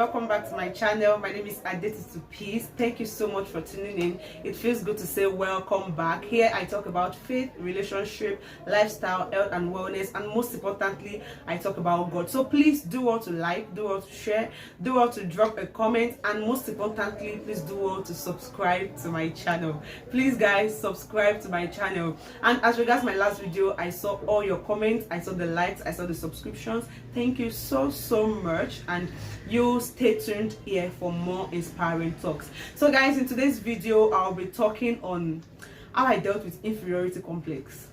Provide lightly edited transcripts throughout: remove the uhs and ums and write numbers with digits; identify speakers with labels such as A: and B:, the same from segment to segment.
A: welcome back to my channel. My name is Adetitu Peace. Thank you so much for tuning in. It feels good to say welcome back. Here I talk about faith, relationship, lifestyle, health and wellness, and most importantly I talk about God. So please do well to like, do well to share, do well to drop a comment, and most importantly please do well to subscribe to my channel. Please guys, subscribe to my channel. And as regards my last video, I saw all your comments, I saw the likes, I saw the subscriptions. Thank you so much, and you stay tuned here for more inspiring talks. So guys, in today's video I'll be talking on how I dealt with inferiority complex.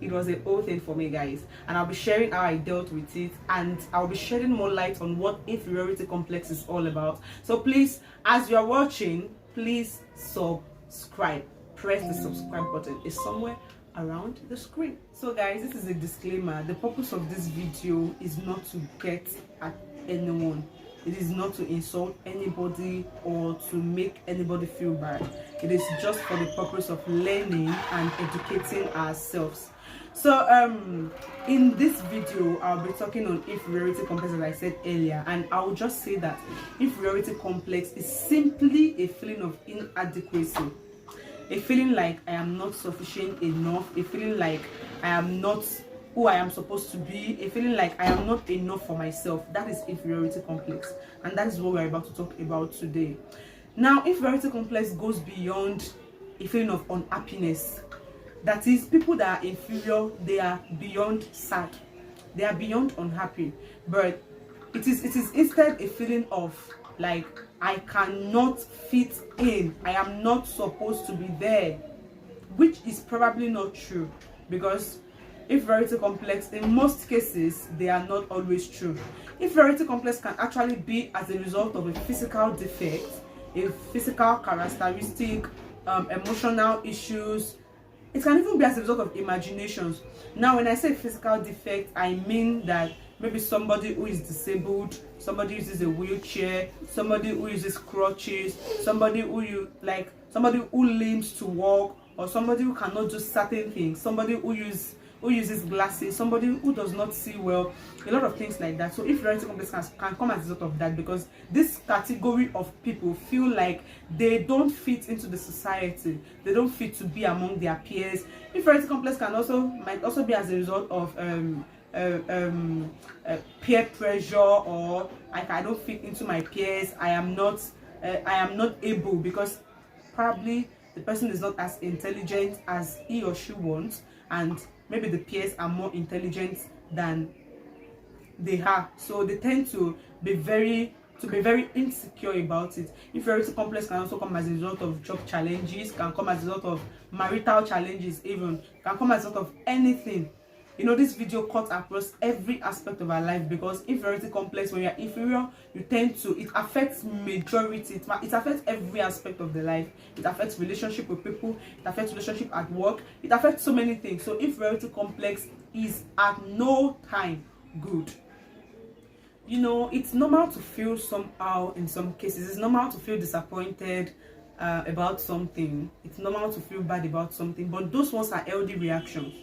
A: It was a whole thing for me, guys, and I'll be sharing how I dealt with it, and I'll be shedding more light on what inferiority complex is all about. So please, as you are watching, please subscribe. Press the subscribe button. It's somewhere around the screen. So guys, this is a disclaimer. The purpose of this video is not to get at anyone. It is not to insult anybody or to make anybody feel bad. It is just for the purpose of learning and educating ourselves. So in this video I'll be talking on inferiority complex, as I said earlier, and I'll just say that inferiority complex is simply a feeling of inadequacy, a feeling like I am not sufficient enough, a feeling like I am not who I am supposed to be, a feeling like I am not enough for myself. That is inferiority complex, and that is what we're about to talk about today. Now, inferiority complex goes beyond a feeling of unhappiness. That is, people that are inferior, they are beyond sad, they are beyond unhappy, but it is instead a feeling of like, I cannot fit in, I am not supposed to be there, which is probably not true, because inferiority complex, in most cases, they are not always true. Inferiority complex can actually be as a result of a physical defect, a physical characteristic, emotional issues. It can even be as a result of imaginations. Now, when I say physical defect, I mean that maybe somebody who is disabled, somebody who uses a wheelchair, somebody who uses crutches, somebody who limps to walk, or somebody who cannot do certain things, somebody who uses glasses, somebody who does not see well, a lot of things like that. So inferiority complex can come as a result of that, because this category of people feel like they don't fit into the society, they don't fit to be among their peers. Inferiority complex might also be as a result of peer pressure, or like, I don't fit into my peers, I am not able, because probably the person is not as intelligent as he or she wants, and maybe the peers are more intelligent than they are, so they tend to be very insecure about it. Inferiority complex can also come as a result of job challenges, can come as a result of marital challenges, even can come as a result of anything. You know, this video cuts across every aspect of our life, because inferiority complex, when you are inferior, you tend to, it affects majority, it affects every aspect of the life. It affects relationship with people, it affects relationship at work, it affects so many things. So inferiority complex is at no time good. You know, it's normal to feel somehow in some cases. It's normal to feel disappointed about something. It's normal to feel bad about something, but those ones are healthy reactions.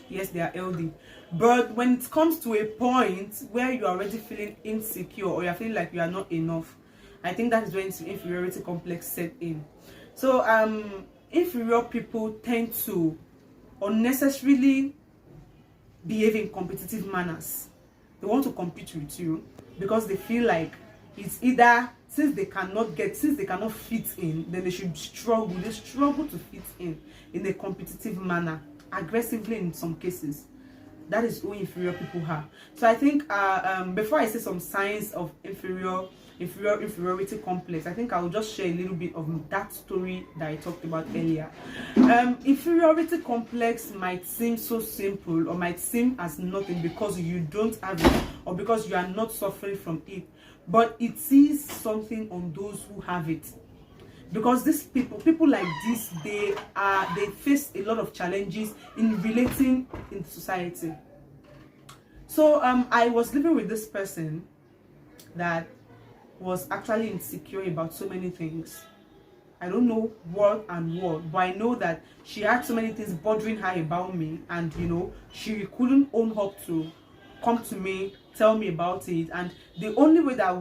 A: Yes, they are healthy. But when it comes to a point where you are already feeling insecure, or you're feeling like you are not enough, I think that is when inferiority complex set in. So inferior people tend to unnecessarily behave in competitive manners. They want to compete with you because they feel like it's either, since they cannot fit in, then they should struggle. They struggle to fit in a competitive manner, aggressively in some cases. That is who inferior people are. So I think before I say some signs of inferiority complex, I think I will just share a little bit of that story that I talked about earlier. Inferiority complex might seem so simple, or might seem as nothing because you don't have it, or because you are not suffering from it, but it is something on those who have it. Because these people like this, they face a lot of challenges in relating in society. So I was living with this person that was actually insecure about so many things. I don't know what and what, but I know that she had so many things bothering her about me, and you know, she couldn't own up to come to me tell me about it, and the only way that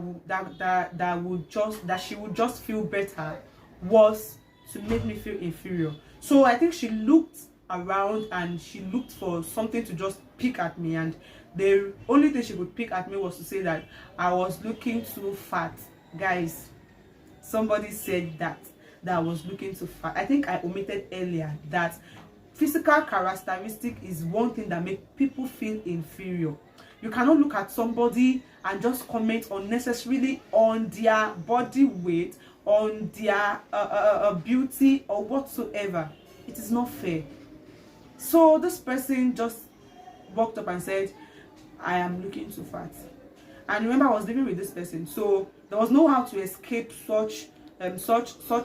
A: she would just feel better was to make me feel inferior. So I think she looked around and she looked for something to just pick at me, and the only thing she could pick at me was to say that I was looking too fat. Guys, somebody said that I was looking too fat. I think I omitted earlier that physical characteristic is one thing that makes people feel inferior. You cannot look at somebody and just comment unnecessarily on their body weight, on their beauty or whatsoever. It is not fair. So this person just walked up and said, I am looking too fat. And remember, I was living with this person, so there was no how to escape such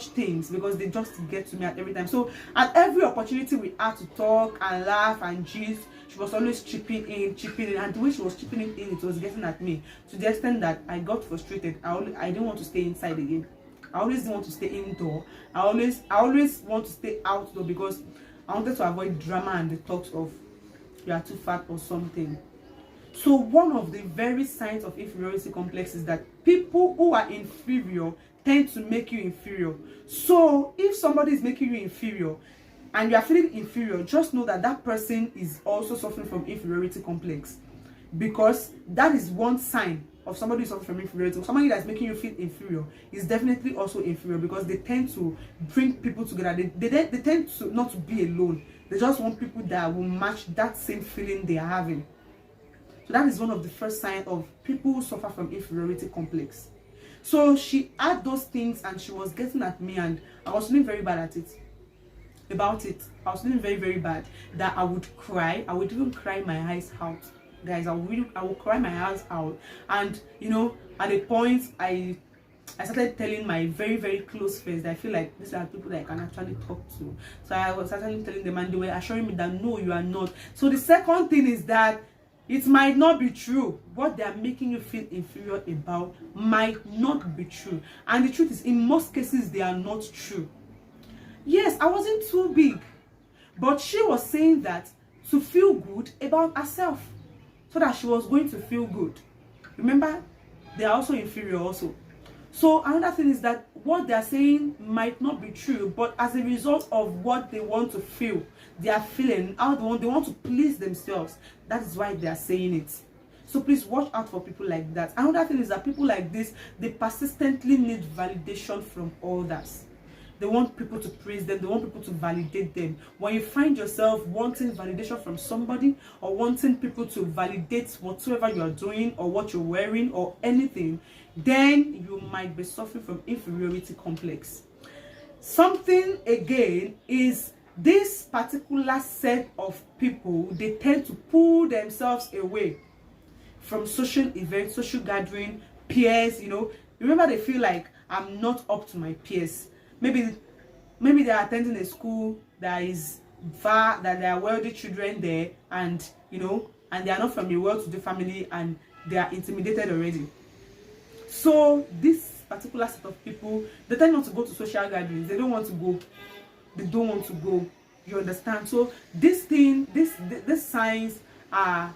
A: things, because they just get to me at every time. So at every opportunity we had to talk and laugh and gist, she was always chipping in, and the way she was chipping in, it was getting at me to the extent that I got frustrated. I didn't want to stay inside again. I always didn't want to stay indoor. I always want to stay outdoor, because I wanted to avoid drama and the talks of you are too fat or something. So one of the very signs of inferiority complex is that people who are inferior tend to make you inferior. So if somebody is making you inferior and you are feeling inferior, just know that that person is also suffering from inferiority complex, because that is one sign of somebody who suffers from inferiority. Somebody that's making you feel inferior is definitely also inferior, because they tend to bring people together. They tend to not to be alone. They just want people that will match that same feeling they are having. So that is one of the first signs of people who suffer from inferiority complex. So she had those things and she was getting at me, and I was feeling very bad at it. About it, I was feeling very, very bad that I would cry. I would even cry my eyes out. Guys, I would cry my eyes out. And you know, at a point I started telling my very, very close friends that I feel like these are people that I can actually talk to. So I was actually telling them, and they were assuring me that no, you are not. So the second thing is that it might not be true. What they are making you feel inferior about might not be true. And the truth is, in most cases, they are not true. Yes, I wasn't too big, but she was saying that to feel good about herself, so that she was going to feel good. Remember, they are also inferior also. So another thing is that what they are saying might not be true, but as a result of what they want to feel, they are feeling how they want to please themselves. That is why they are saying it. So please watch out for people like that. Another thing is that people like this, they persistently need validation from others. They want people to praise them. They want people to validate them. When you find yourself wanting validation from somebody, or wanting people to validate whatsoever you are doing or what you're wearing or anything, then you might be suffering from inferiority complex. Something again is this particular set of people, they tend to pull themselves away from social events, social gathering, peers. You know, remember, they feel like I'm not up to my peers. Maybe they are attending a school that is far, that there are wealthy children there, and you know, and they are not from a well-to-do family, and they are intimidated already. So this particular set of people, they tend not to go to social gatherings. They don't want to go. They don't want to go. You understand? So this signs are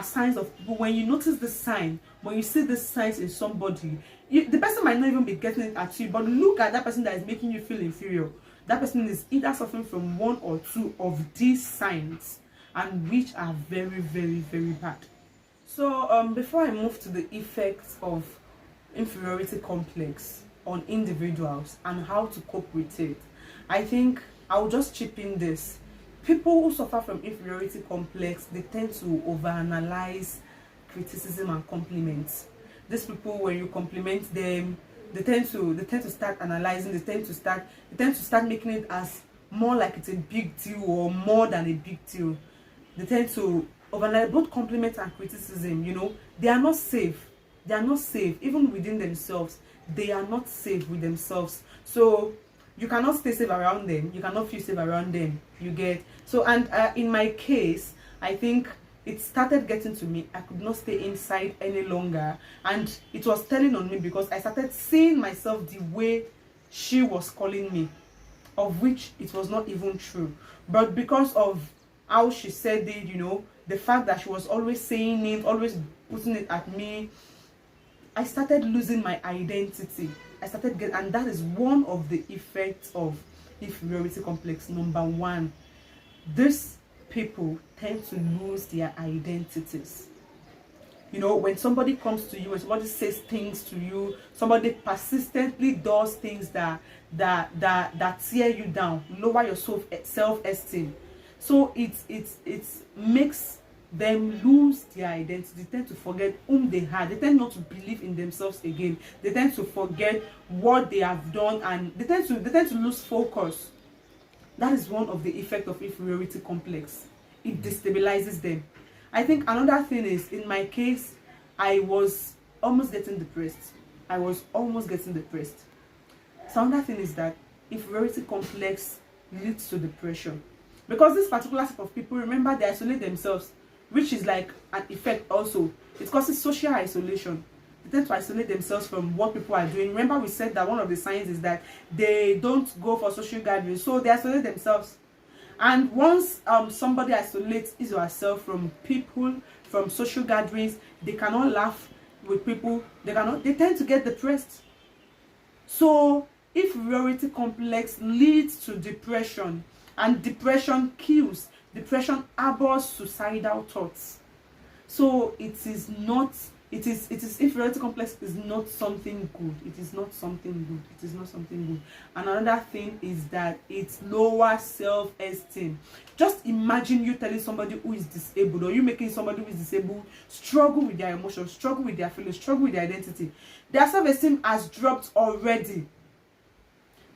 A: signs of people. When you notice the sign, when you see the signs in somebody, the person might not even be getting it at you, but look at that person that is making you feel inferior. That person is either suffering from one or two of these signs, and which are very, very, very bad. So before I move to the effects of inferiority complex on individuals and how to cope with it, I think I'll just chip in this. People who suffer from inferiority complex, they tend to overanalyze criticism and compliments. These people, when you compliment them, they tend to start analyzing. They tend to start making it as more like it's a big deal or more than a big deal. They tend to overanalyze both compliments and criticism. You know, they are not safe. They are not safe even within themselves. They are not safe with themselves. So you cannot stay safe around them. You cannot feel safe around them. You get? So, and in my case, I think it started getting to me. I could not stay inside any longer, and it was telling on me, because I started seeing myself the way she was calling me, of which it was not even true. But because of how she said it, you know, the fact that she was always saying it, always putting it at me, I started losing my identity. And that is one of the effects of inferiority complex. Number one, these people tend to lose their identities. You know, when somebody comes to you, when somebody says things to you, somebody persistently does things that tear you down, lower your self-esteem. So it makes them lose their identity. They tend to forget whom they are. They tend not to believe in themselves again. They tend to forget what they have done, and they tend to lose focus. That is one of the effects of inferiority complex. It destabilizes them. I think another thing is, in my case, I was almost getting depressed. So another thing is that inferiority complex leads to depression. Because this particular type of people, remember, they isolate themselves, which is like an effect also. It causes social isolation. They tend to isolate themselves from what people are doing. Remember, we said that one of the signs is that they don't go for social gatherings, so they isolate themselves. And once somebody isolates his or herself from people, from social gatherings, they cannot laugh with people, they tend to get depressed. So inferiority complex leads to depression, and depression kills. Depression harbors suicidal thoughts. So inferiority complex is not something good. It is not something good. And another thing is that it lowers self-esteem. Just imagine you telling somebody who is disabled, or you making somebody who is disabled struggle with their emotions, struggle with their feelings, struggle with their identity. Their self-esteem has dropped already,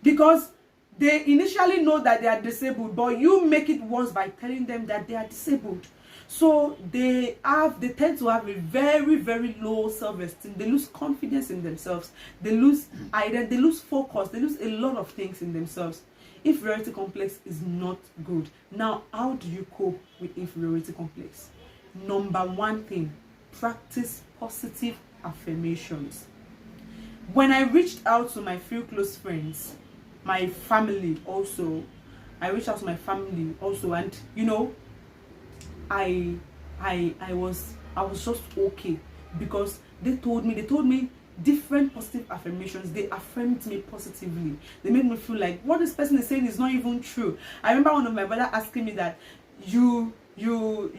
A: because they initially know that they are disabled, but you make it worse by telling them that they are disabled. So they tend to have a very, very low self-esteem. They lose confidence in themselves. They lose identity. They lose focus. They lose a lot of things in themselves. Inferiority complex is not good. Now, how do you cope with inferiority complex? Number one thing, practice positive affirmations. When I reached out to my few close friends, my family also, and you know, I was just okay, because they told me different positive affirmations. They affirmed me positively. They made me feel like what this person is saying is not even true. I remember one of my brother asking me that, you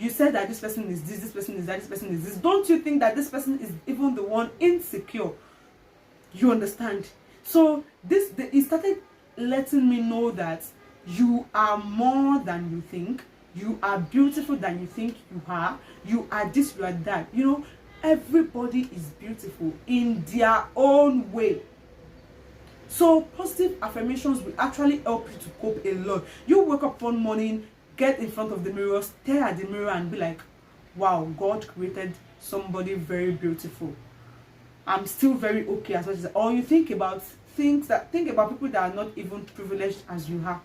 A: said that this person is this person is that, this person is this. Don't you think that this person is even the one insecure? You understand? So it started letting me know that you are more than you think. You are beautiful than you think you are. You are this, you are that. You know, everybody is beautiful in their own way. So positive affirmations will actually help you to cope a lot. You wake up one morning, get in front of the mirror, stare at the mirror and be like, wow, God created somebody very beautiful. I'm still very okay as much as, or you think about people that are not even privileged as you are.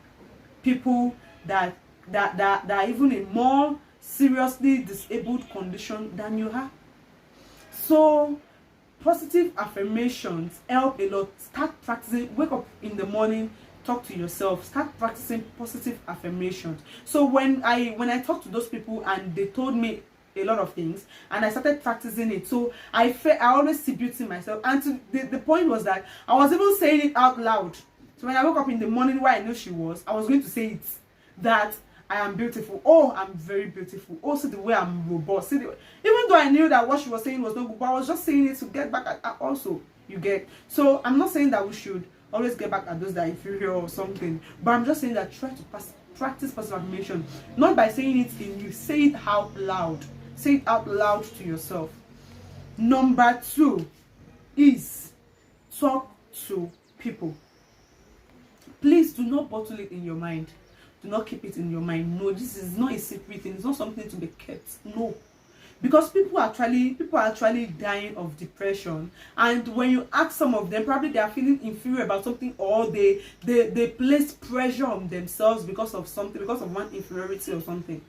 A: People that are even in more seriously disabled condition than you are. So positive affirmations help a lot. Start practicing. Wake up in the morning, talk to yourself, start practicing positive affirmations. So when I talked to those people and they told me a lot of things and I started practicing it, so I always see beauty in myself. And the point was that I was even saying it out loud. So when I woke up in the morning where I knew she was, I was going to say it, that I am beautiful. Oh, I'm very beautiful. Also, the way I'm robust. Even though I knew that what she was saying was not good, but I was just saying it to get back at also. You get? So I'm not saying that we should always get back at those that are inferior or something, but I'm just saying that try to practice positive affirmation, not by saying it in you. Say it out loud. Say it out loud to yourself. Number 2 is talk to people. Please do not bottle it in your mind. Do not keep it in your mind. No, this is not a secret thing. It's not something to be kept. No. Because people are actually dying of depression, and when you ask some of them, probably they are feeling inferior about something, or they place pressure on themselves because of something, because of one inferiority or something.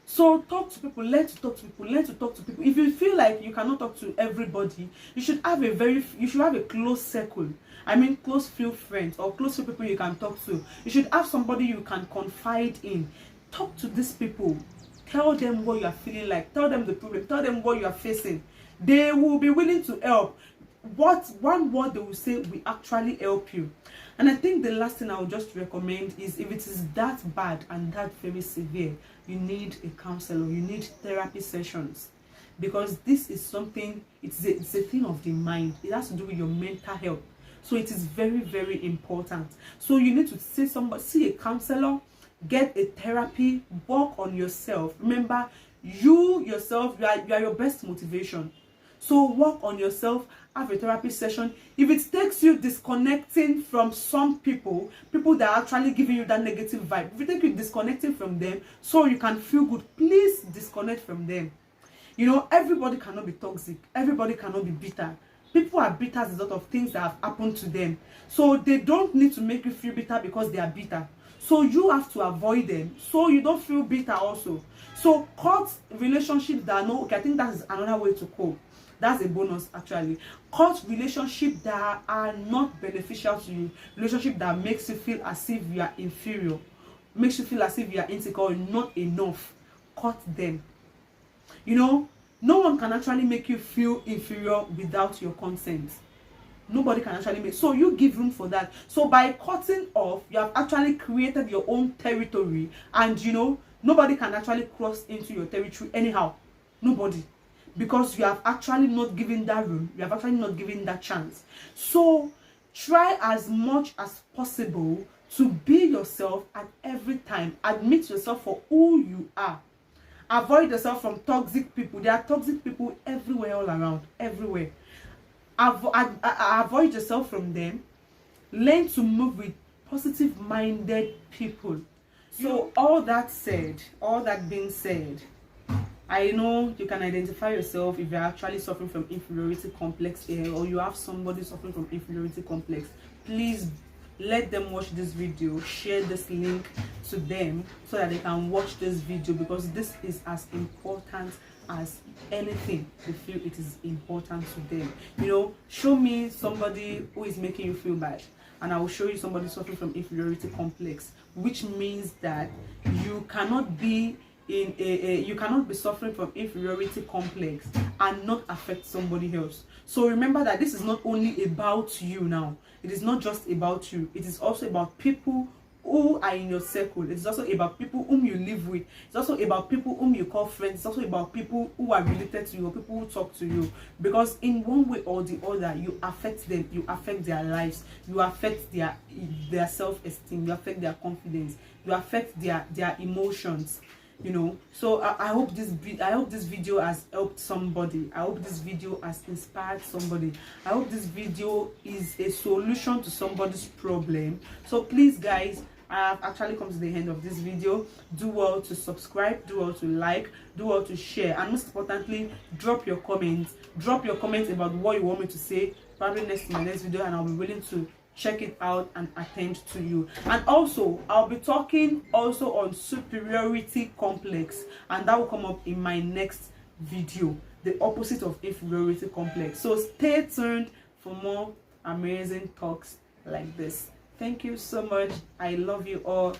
A: So talk to people, learn to talk to people, learn to talk to people. If you feel like you cannot talk to everybody, you should have a close circle. I mean, close few friends or close few people you can talk to. You should have somebody you can confide in. Talk to these people. Tell them what you are feeling like. Tell them the problem. Tell them what you are facing. They will be willing to help. What one word they will say will actually help you. And I think the last thing I would just recommend is, if it is that bad and that very severe, you need a counselor. You need therapy sessions, because this is something, it's a thing of the mind. It has to do with your mental health. So it is very, very important. So you need to see a counselor, get a therapy, work on yourself. Remember, you yourself, you are your best motivation. So work on yourself, have a therapy session. If it takes you disconnecting from some people that are actually giving you that negative vibe, if it takes you disconnecting from them so you can feel good, please disconnect from them. You know, everybody cannot be toxic. Everybody cannot be bitter. People are bitter as a lot of things that have happened to them. So they don't need to make you feel bitter because they are bitter. So you have to avoid them so you don't feel bitter also. So cut relationships that are not okay. I think that is another way to cope. That's a bonus actually. Cut relationships that are not beneficial to you. Relationship that makes you feel as if you are inferior, makes you feel as if you are insecure, not enough. Cut them. You know, no one can actually make you feel inferior without your consent. Nobody can actually make, so you give room for that. So by cutting off, you have actually created your own territory, and you know, nobody can actually cross into your territory anyhow. Nobody. Because you have actually not given that room, you have actually not given that chance. So try as much as possible to be yourself at every time. Admit yourself for who you are. Avoid yourself from toxic people. There are toxic people everywhere, all around, everywhere. Avoid yourself from them. Learn to move with positive-minded people. So all that said, all that being said, I know you can identify yourself if you're actually suffering from inferiority complex here, or you have somebody suffering from inferiority complex. Please let them watch this video, share this link to them so that they can watch this video, because this is as important as anything they feel it is important to them. You know, show me somebody who is making you feel bad, and I will show you somebody suffering from inferiority complex, which means that you cannot be you cannot be suffering from inferiority complex and not affect somebody else. So remember that this is not only about you now. It is not just about you. It is also about people who are in your circle. It's also about people whom you live with. It's also about people whom you call friends. It's also about people who are related to you, or people who talk to you. Because in one way or the other, you affect them. You affect their lives. You affect their self-esteem. You affect their confidence. You affect their emotions. You know, so I hope this video has helped somebody. I hope this video has inspired somebody. I hope this video is a solution to somebody's problem. So please guys, I have actually come to the end of this video. Do well to subscribe, do well to like, do well to share, and most importantly, drop your comments. Drop your comments about what you want me to say, probably in my next video, and I'll be willing to check it out and attend to you. And also, I'll be talking also on superiority complex, and that will come up in my next video, the opposite of inferiority complex. So stay tuned for more amazing talks like this. Thank you so much. I love you all.